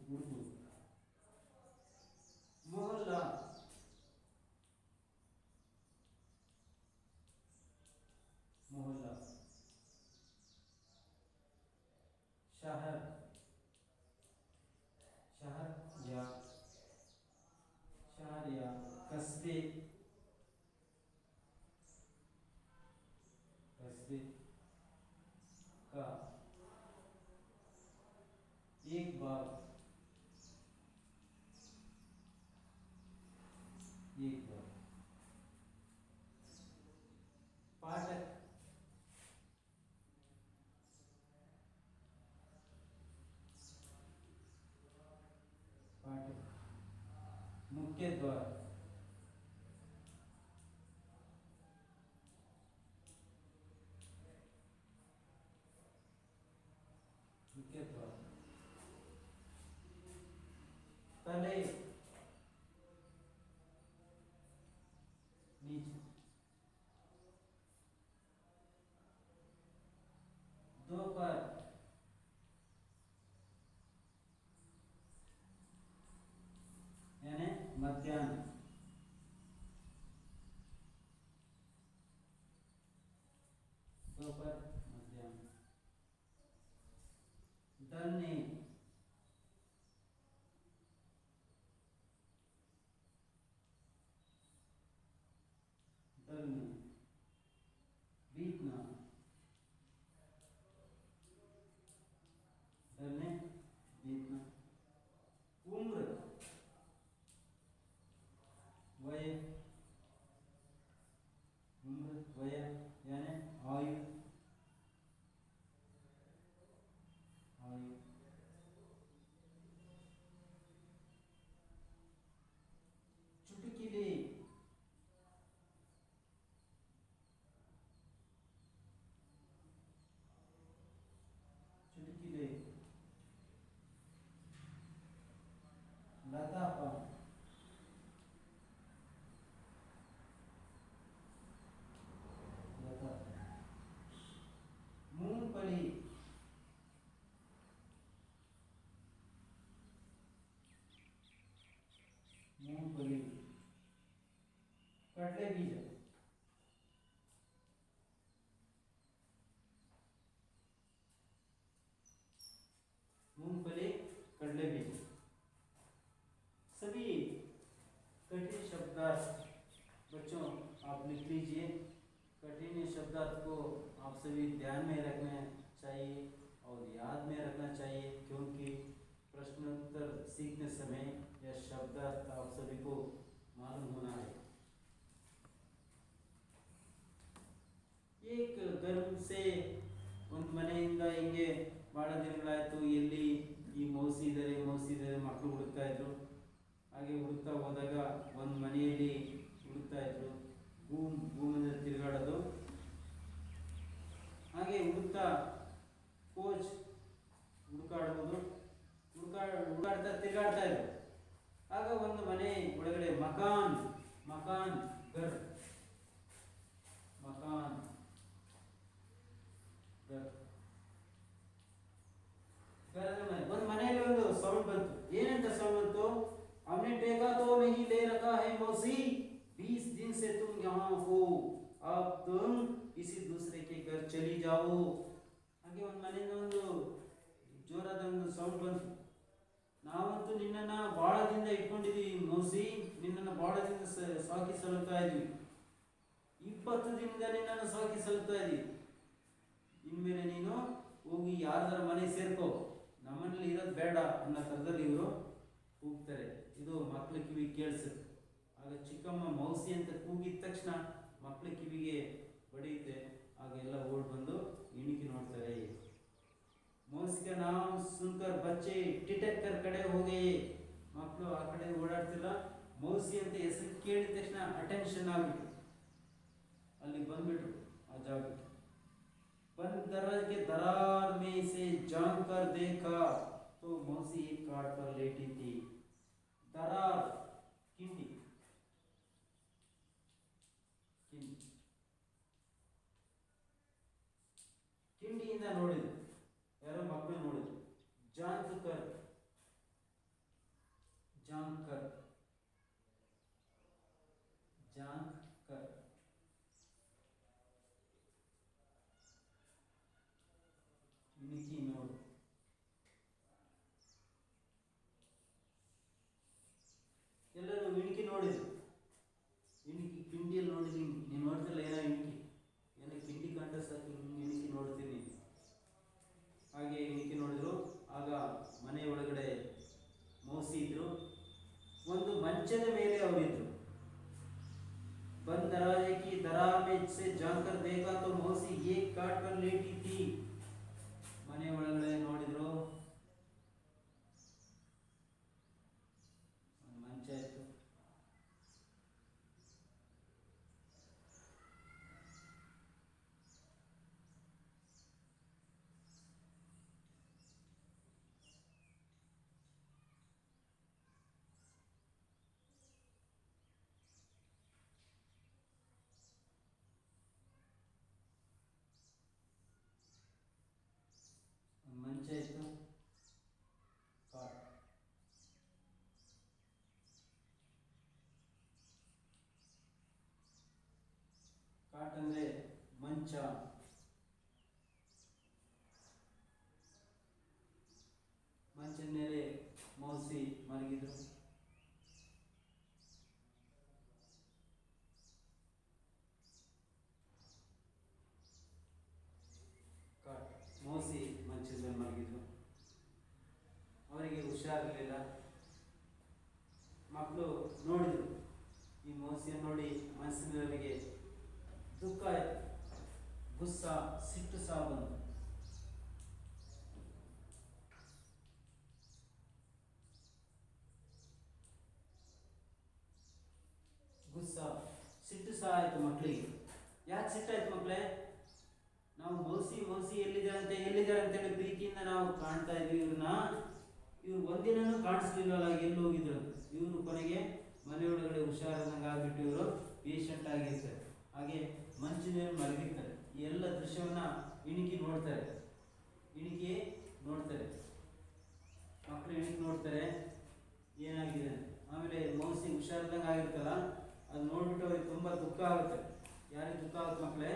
Speaker 1: ಹುಡುಕುವುದು. ಮೊಹಲ್ಲ, ಮೊಹಲ್ಲ. शहर, शहर या कस्बे, कस्बे का एक बाग, एक बाग. पाठक, पाठक. मुख्य द्वार, मुख्य द्वार. तले, नीचे. दोपहर, यानी मध्याह्न. दोपहर, मध्याह्न. दलने, दलने. बीतना, दलने, बीतना. उम्र, वय, उम्र वय यानी आयु, आयु. पहले पेज। सभी कठिन शब्दार्थ बच्चों आप लिख लीजिए। कठिन शब्दार्थ को आप सभी ध्यान में रखना चाहिए और याद में रखना चाहिए, क्योंकि प्रश्नोत्तर सीखने समय यह शब्दार्थ आप सभी को मालूम होना है। एक गर्व से ಒಂದು ಮನೆಯಿಂದ ಹಿಂಗೆ ಬಹಳ ದಿನಗಳಾಯಿತು, ಎಲ್ಲಿ ಈ ಮೌಸಿ ಇದ್ದಾರೆ ಮಕ್ಕಳು ಹುಡುಕ್ತಾ ಇದ್ರು. ಹಾಗೆ ಹುಡುಕ್ತಾ ಹೋದಾಗ ಒಂದು ಮನೆಯಲ್ಲಿ ಹುಡುಕ್ತಾ ಇದ್ರು, ಭೂಮಿಯಿಂದ ತಿರುಗಾಡೋದು. ಹಾಗೆ ಹುಡುಕ್ತಾ ಕೋಚ್ ಹುಡುಕಾಡ್ತಾ ತಿರುಗಾಡ್ತಾ ಇದ್ರು. ಆಗ ಒಂದು ಮನೆ ಒಳಗಡೆ ಮಕಾನ್ ಗರ್ ಒಂದು ಮನೆಯಲ್ಲಿ ಒಂದು ಸೌಂಡ್ ಬಂತು. ಏನಂತ ಸೌಂಡ್ ಬಂತು? हमने टेका तो नहीं ले रखा है मौसी, 20 दिन से तुम यहाँ हो, अब तुम किसी दूसरे के घर चली जाओ. ಹಾಗೆ ಒಂದು ಮನೆಯಿಂದ ಒಂದು ಜೋರಾದ ಒಂದು ಸೌಂಡ್ ಬಂತು. ನಾವಂತೂ ನಿನ್ನನ್ನ ಬಹಳ ದಿನ ಇಟ್ಕೊಂಡಿದ್ದೀವಿ ಮೌಸಿ, ನಿನ್ನನ್ನ ಬಹಳ ದಿನ ಸಾಕಿ ಸಲುತ್ತಾ ಇದ್ವಿ, 20 ದಿನದಿಂದ ನಿನ್ನನ್ನು ಸಾಕಿ ಸಲುತ್ತಾ ಇದ್ದೀವಿ. ಇನ್ಮೇಲೆ ನೀನು ಹೋಗಿ ಯಾರ್ದಾರ ಮನೆ ಸೇರ್ಕೋ, ನಮ್ಮನೇಲಿ ಇರೋದು ಬೇಡ ಅನ್ನೋ ಥರದಲ್ಲಿ ಇವರು ಕೂಗ್ತಾರೆ. ಇದು ಮಕ್ಕಳ ಕಿವಿ ಕೇಳಿಸುತ್ತೆ. ಆಗ ಚಿಕ್ಕಮ್ಮ ಮೌಸಿ ಅಂತ ಕೂಗಿದ ತಕ್ಷಣ ಮಕ್ಕಳ ಕಿವಿಗೆ ಬಡಿಯುತ್ತೆ. ಆಗ ಎಲ್ಲ ಓಡ್ ಬಂದು ಇಣಿಕಿ ನೋಡ್ತಾರೆ. मौसी का नाम सुनकर बच्चे टिटक कर खड़े हो गए. ಮಕ್ಕಳು ಆ ಕಡೆ ಓಡಾಡ್ತಿಲ್ಲ. ಮೌಸಿ ಅಂತ ಹೆಸರು ಕೇಳಿದ ತಕ್ಷಣ ಅಟೆನ್ಷನ್ ಆಗ್ಬಿಟ್ಟು ಅಲ್ಲಿ ಬಂದ್ಬಿಟ್ರು ಆ ಜಾಗಕ್ಕೆ. बंद दरवाजे के दरार में से झांक कर देखा तो मौसी एक काट पर लेटी थी. दरार ಕಿಂಡಿ ಕಿಂಡಿಯಿಂದ ನೋಡಿದ್ರು. ಯಾರೋ ಮಕ್ಕಳು ನೋಡಿದ್ರು. ಜಾಂಕ್ ಕರ್ ಇಣಿಕಿ ನೋಡು. ಎಲ್ಲರೂ ಇಣಿಕಿ ನೋಡಿದ್ರು. ಇಣಿಕಿ ಕಿಂಡಿಯಲ್ಲಿ ನೋಡಿದ್ವಿ. ನೀನು ನೋಡ್ತಿಲ್ಲ ಏನೋ ಇಣಿಕಿ, ಏನೋ ಕಿಂಡಿ ಕಂಡ ಸಾಕು ಇಣಿಕಿ ನೋಡ್ತೀನಿ. ಹಾಗೆ ಇಣಿಕಿ ನೋಡಿದ್ರು. ಆಗ ಮನೆ ಒಳಗಡೆ ಮೌಸಿ ಇದ್ರು. ಒಂದು ಮಂಚದ ಮೇಲೆ ಅವರಿದ್ರು. बंद दरवाजे की दरार में से झांककर देखा तो मौसी एक काट पर लेटी थी. ಮನೆ ಒಳಗಡೆ ನೋಡಿದ್ರು, ಮಂಚ ಇತ್ತು. ಮಂಚ ಇತ್ತು, ಕಾಟ್. ಕಾಟ್ ಅಂದ್ರೆ ಮಂಚ. ಮಂಚದ ಮೇಲೆ ಮೌಸಿ ಮಲಗಿದ್ರು. ಮೌಸಿ ಮಂಚದ ಮೇಲೆ ಮಲಗಿದ್ರು. ಅವರಿಗೆ ಹುಷಾರಿರಲಿಲ್ಲ. ಮಕ್ಕಳು ನೋಡಿದ್ರು. ಈ ಮೌಸಿಯನ್ನು ನೋಡಿ ಮನಸ್ಸಿನವರಿಗೆ ದುಃಖ ಆಯಿತು, ಗುಸ್ಸ, ಸಿಟ್ಟು ಸಹ ಬಂತು. ಗುಸ್ಸ, ಸಿಟ್ಟು ಸಹ ಆಯಿತು ಮಕ್ಕಳಿಗೆ. ಯಾಕೆ ಸಿಟ್ಟಾಯ್ತು ಮಕ್ಕಳೇ? ನಾವು ಮೌಸಿ ಎಲ್ಲಿದ್ದಾರೆ ಅಂತೇಳಿ ಪ್ರೀತಿಯಿಂದ ನಾವು ಕಾಣ್ತಾ ಇದ್ವಿ ಇವ್ರನ್ನ. ಇವ್ರು ಒಂದಿನೂ ಕಾಣಿಸ್ಲಿಲ್ಲಲ್ಲ, ಎಲ್ಲಿ ಹೋಗಿದ್ರು. ಇವರು ಕೊನೆಗೆ ಮನೆಯೊಳಗಡೆ ಹುಷಾರದಂಗೆ ಆಗ್ಬಿಟ್ಟು ಇವರು ಪೇಷಂಟ್ ಆಗಿರ್ತಾರೆ. ಹಾಗೆ ಮಂಚಿನ ಮೇಲೆ ಮಲಗಿರ್ತಾರೆ. ಈ ಎಲ್ಲ ದೃಶ್ಯವನ್ನ ಇಣಿಕಿ ನೋಡ್ತಾರೆ. ಮಕ್ಕಳು ಇಣಿಕಿ ನೋಡ್ತಾರೆ ಏನಾಗಿದೆ ಅಂತ. ಆಮೇಲೆ ಮೌಸಿ ಹುಷಾರದಂಗೆ ಆಗಿರ್ತಲ್ಲ, ಅದು ನೋಡ್ಬಿಟ್ಟು ಅವ್ರಿಗೆ ತುಂಬ ದುಃಖ ಆಗುತ್ತೆ. ಯಾರಿಗೆ ದುಃಖ ಆಗುತ್ತೆ ಮಕ್ಕಳೇ?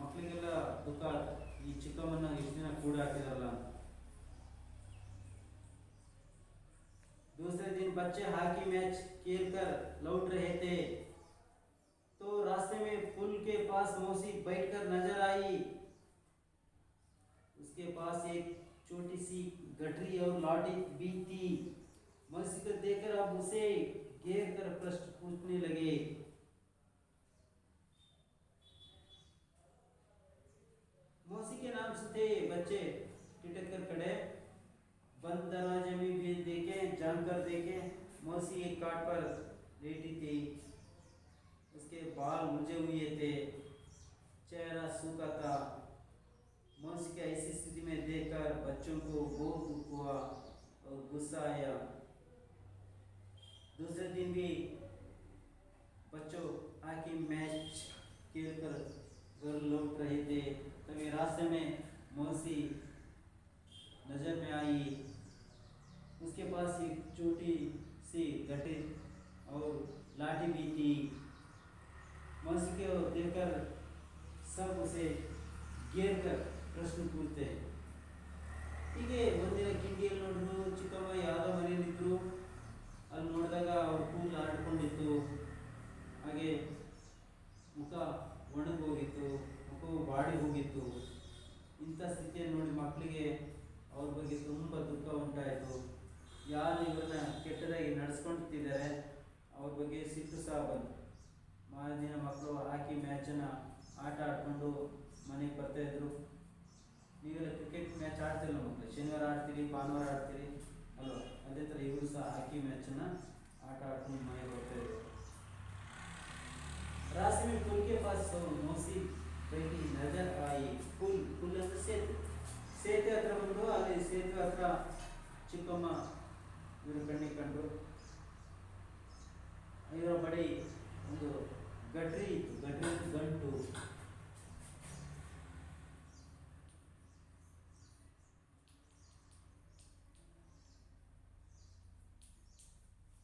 Speaker 1: ಮಕ್ಕಳಿಗೆಲ್ಲ ದುಃಖ ಆಗುತ್ತೆ. ಈ ಚಿಕ್ಕಮ್ಮನ ಎಷ್ಟು ದಿನ ಕೂಡ ಹಾಕಿದಾರಲ್ಲ ಅಂತ. बच्चे हॉकी मैच खेलकर लौट रहे थे तो रास्ते में पुल के पास मौसी बैठकर नजर आई। उसके पास एक छोटी सी गठरी और लाठी भी थी। मौसी को देखकर अब उसे घेर कर प्रश्न पूछने लगे। मौसी के नाम से थे बच्चे टिटक कर खड़े, बंद दरवाजे में भी देखे, जानकर देखे। मौसी एक काट पर लेटी थी, उसके बाल मुझे हुए थे, चेहरा सूखा था। मौसी की ऐसी स्थिति में देखकर बच्चों को बहुत दुख हुआ और गुस्सा आया। दूसरे दिन भी बच्चों हॉकी मैच खेलकर घर लौट रहे थे तभी रास्ते में मौसी नजर में आई। उसके पास एक छोटी सी गठरी और लाठी भी थी। मौसी को देखकर सब उसे घेर कर प्रश्न पूछते हैं। ಹೀಗೆ ಒಂದಿನ ಕಿಂಡಿಯಲ್ಲಿ ನೋಡಿದ್ರು ಚಿಕ್ಕಮ್ಮ ಯಾವುದೋ ಮನೆಯಲ್ಲಿದ್ದರು, ಅಲ್ಲಿ ನೋಡಿದಾಗ ಅವ್ರ ಕೂದಲು ಹರಡ್ಕೊಂಡಿತ್ತು, ಹಾಗೆ ಮುಖ ಒಣಗೋಗಿತ್ತು, ಮುಖವು ಬಾಡಿ ಹೋಗಿತ್ತು. ಇಂಥ ಸ್ಥಿತಿಯನ್ನು ನೋಡಿ ಮಕ್ಕಳಿಗೆ ಅವ್ರ ಬಗ್ಗೆ ತುಂಬ ದುಃಖ ಉಂಟಾಯಿತು. ಯಾರು ಇವರನ್ನ ಕೆಟ್ಟದಾಗಿ ನಡೆಸ್ಕೊಳ್ತಿದ್ದಾರೆ ಅವ್ರ ಬಗ್ಗೆ ಸಿಟ್ಟು ಸಹ ಬಂತು. ಮಾರದಿನ ಮಕ್ಕಳು ಹಾಕಿ ಮ್ಯಾಚನ್ನು ಆಟ ಆಡಿಕೊಂಡು ಮನೆಗೆ ಬರ್ತಾಯಿದ್ರು. ನೀವೆಲ್ಲ ಕ್ರಿಕೆಟ್ ಮ್ಯಾಚ್ ಆಡ್ತಿರಲ್ಲ ಮಕ್ಕಳು, ಶನಿವಾರ ಆಡ್ತೀರಿ, ಭಾನುವಾರ ಆಡ್ತೀರಿ ಅಲ್ವಾ, ಅದೇ ಥರ ಇವರು ಸಹ ಹಾಕಿ ಮ್ಯಾಚನ್ನು ಆಟ ಆಡ್ಕೊಂಡು ಮನೆಗೆ ಬರ್ತಾಯಿದ್ರು. रास्ते में पुल के पास मौसी बैठी नजर आई। पुल ಅಂದ್ರೆ ಸೇತುವೆ ಹತ್ರ ಬಂದು ಅಲ್ಲಿ ಸೇತುವೆ ಹತ್ರ ಚಿಕ್ಕಮ್ಮ ಇವರು ಕಣ್ಣಿಗೆ ಕಂಡು. ಇವರ ಬಳಿ ಒಂದು ಗಟ್ರಿ ಇತ್ತು, ಗಟ್ರಿ ಗಂಟು.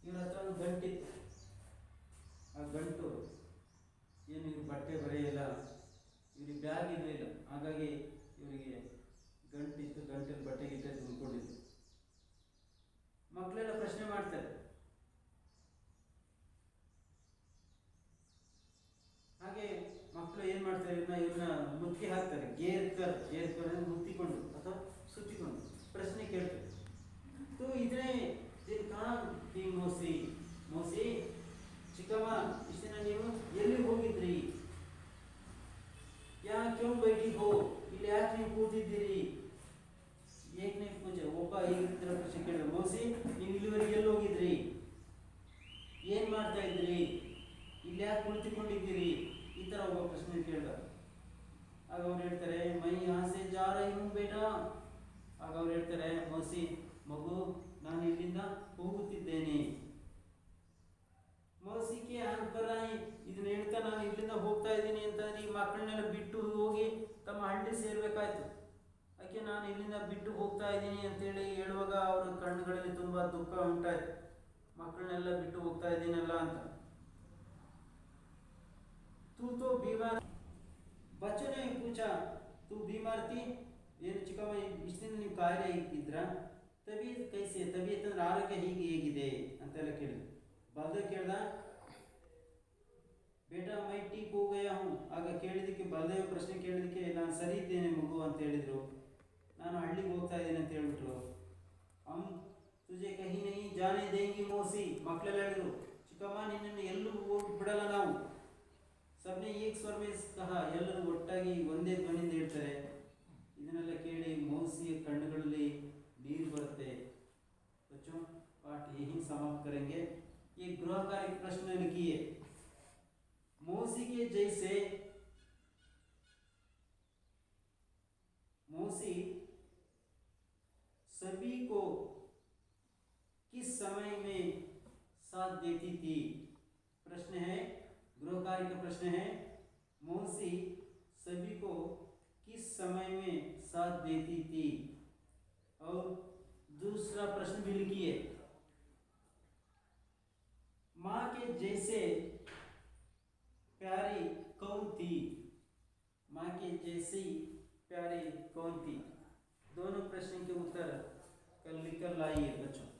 Speaker 1: ಇವರ ಹತ್ರ ಒಂದು ಗಂಟಿತ್ತು. ಆ ಗಂಟು ಏನು ಇವ್ರ ಬಟ್ಟೆ ಬರೆಯಿಲ್ಲ, ಇವ್ರಿಗೆ ಬ್ಯಾಗ್ ಇರಲಿಲ್ಲ, ಹಾಗಾಗಿ ಇವರಿಗೆ ಗಂಟಿತ್ತು, ಗಂಟಲ್ಲಿ ಬಟ್ಟೆ ಗಿಟ್ಟೆ ತುಂಬಿಕೊಂಡಿತ್ತು. ಮಕ್ಕಳೆಲ್ಲ ಪ್ರಶ್ನೆ ಮಾಡ್ತಾರೆ. ಹಾಗೆ ಮಕ್ಕಳು ಏನು ಮಾಡ್ತಾರೆ, ಇವ್ರನ್ನ ಮುತ್ತಿ ಹಾಕ್ತಾರೆ, ಗೇರ್ಕರ್ ಮುತ್ತಿಕೊಂಡು ಅಥವಾ ಸುತ್ತಿಕೊಂಡು ಪ್ರಶ್ನೆ ಕೇಳ್ತಾರೆ. तो इतने दिन कहाँ थी मौसी? मौसी ಚಿಕ್ಕಮ್ಮ ಇಷ್ಟು ದಿನ ನೀವು ಎಲ್ಲಿ ಹೋಗಿದ್ರಿ? यहाँ क्यों बैठी हो? ಇಲ್ಲಿ ಯಾಕೆ ನೀವು ಕೂತಿದ್ದೀರಿ? ಏಕನೇ ಪೂಜೆ ಒಬ್ಬ ಈ ತರ ಪ್ರಶ್ನೆ ಕೇಳಿದ. ಮೌಸಿ ನೀವು ಇಲ್ಲಿವರೆಗೆ ಎಲ್ಲಿ ಹೋಗಿದ್ರಿ? ಏನ್ ಮಾಡ್ತಾ ಇದ್ರಿ? ಇಲ್ಲಿ ಯಾಕೆ ಕುಳಿತುಕೊಂಡಿದ್ದೀರಿ? ಈ ತರ ಒಬ್ಬ ಪ್ರಶ್ನೆ ಕೇಳಿದ. ಆಗ ಅವ್ರು ಹೇಳ್ತಾರೆ, ಮೈ यहाँ से जा रही हूँ बेटा. ಆಗ ಅವ್ರು ಹೇಳ್ತಾರೆ, ಮೌಸಿ ಮಗು ನಾನು ಇಲ್ಲಿಂದ ಹೋಗುತ್ತಿದ್ದೇನೆ. ಮೌಸಿಗೆ ಅನ್ಪರಾಯಿ ಇದನ್ನ ಹೇಳ್ತಾ ನಾನು ಇಲ್ಲಿಂದ ಹೋಗ್ತಾ ಇದ್ದೀನಿ ಅಂತಂದ್ರೆ ಈ ಮಕ್ಕಳನ್ನೆಲ್ಲ ಬಿಟ್ಟು ಹೋಗಿ ತಮ್ಮ ಹಳ್ಳಿ ಸೇರ್ಬೇಕಾಯ್ತು. ಯಾಕೆ ನಾನು ಇಲ್ಲಿಂದ ಬಿಟ್ಟು ಹೋಗ್ತಾ ಇದ್ದೀನಿ ಅಂತೇಳಿ ಹೇಳುವಾಗ ಅವರ ಕಣ್ಣುಗಳಲ್ಲಿ ತುಂಬಾ ದುಃಖ ಉಂಟಾಯ್ತು. ಮಕ್ಕಳನ್ನೆಲ್ಲ ಬಿಟ್ಟು ಹೋಗ್ತಾ ಇದ್ದೀನಲ್ಲ ಅಂತ. तू तो बीमार, बच्चों ने पूछा तू बीमार थी? ಏನು ಚಿಕ್ಕಮ್ಮ ಇಷ್ಟು ದಿನ ನೀವು ಕಾಯಿಲೆ ಇದ್ರಾ? ತಬೀಯತ್ ಕೈಸೆ, ತಬೀಯತ್ ಅಂದ್ರೆ ಆರೋಗ್ಯ ಹೇಗಿದೆ ಅಂತೆಲ್ಲ ಕೇಳಿದ್ರು. ಬಲ್ದೇವ್ ಕೇಳ್ದ, ಬೇಟಾ ಮೈ ಟೀಕ್ ಹೋ ಗಯಾ ಹೂಂ. ಆಗ ಕೇಳಿದಕ್ಕೆ ಬಲ್ದೇವ್ ಪ್ರಶ್ನೆ ಕೇಳಿದಕ್ಕೆ ನಾನು ಸರಿ ಇದ್ದೇನೆ ಮಗು ಅಂತ ಹೇಳಿದ್ರು. ನಾನು ಹಳ್ಳಿಗೆ ಹೋಗ್ತಾ ಇದ್ದೇನೆ ಅಂತ ಹೇಳ್ಬಿಟ್ರು. ಹಮ್ ತುಜೆ ಕಹಿ ನಹಿ ಜಾನೆ ದೇಂಗಿ ಮೌಸಿ. ಮಕ್ಕಳೆಲ್ಲ ಹೇಳಿದ್ರು, ಚಿಕ್ಕಮ್ಮ ನಿನ್ನನ್ನು ಎಲ್ಲೂ ಹೋಗಿ ಬಿಡಲ್ಲ ನಾವು. ಸಬ್ನೆ ಏಕ್ ಸ್ವರ ಮೇ ಕಹಾ, ಎಲ್ಲರೂ ಒಟ್ಟಾಗಿ ಒಂದೇ ಧ್ವನಿಯಿಂದ ಹೇಳ್ತಾರೆ. ಇದನ್ನೆಲ್ಲ ಕೇಳಿ ಮೌಸಿಯ ಕಣ್ಣುಗಳಲ್ಲಿ ನೀರು ಬರುತ್ತೆ. बच्चों पाठ यहीं समाप्त करेंगे। ये गृह कार्य प्रश्न लिखिए। मौसी के जैसे मौसी सभी को किस समय में साथ देती थी? प्रश्न है, गृह कार्य का प्रश्न है, मौसी सभी को किस समय में साथ देती थी? और दूसरा प्रश्न भी लिखिए, माँ के जैसे प्यारी कौन थी? माँ के जैसी प्यारी कौन थी? दोनों प्रश्न के उत्तर कल लिखकर लाइए बच्चों।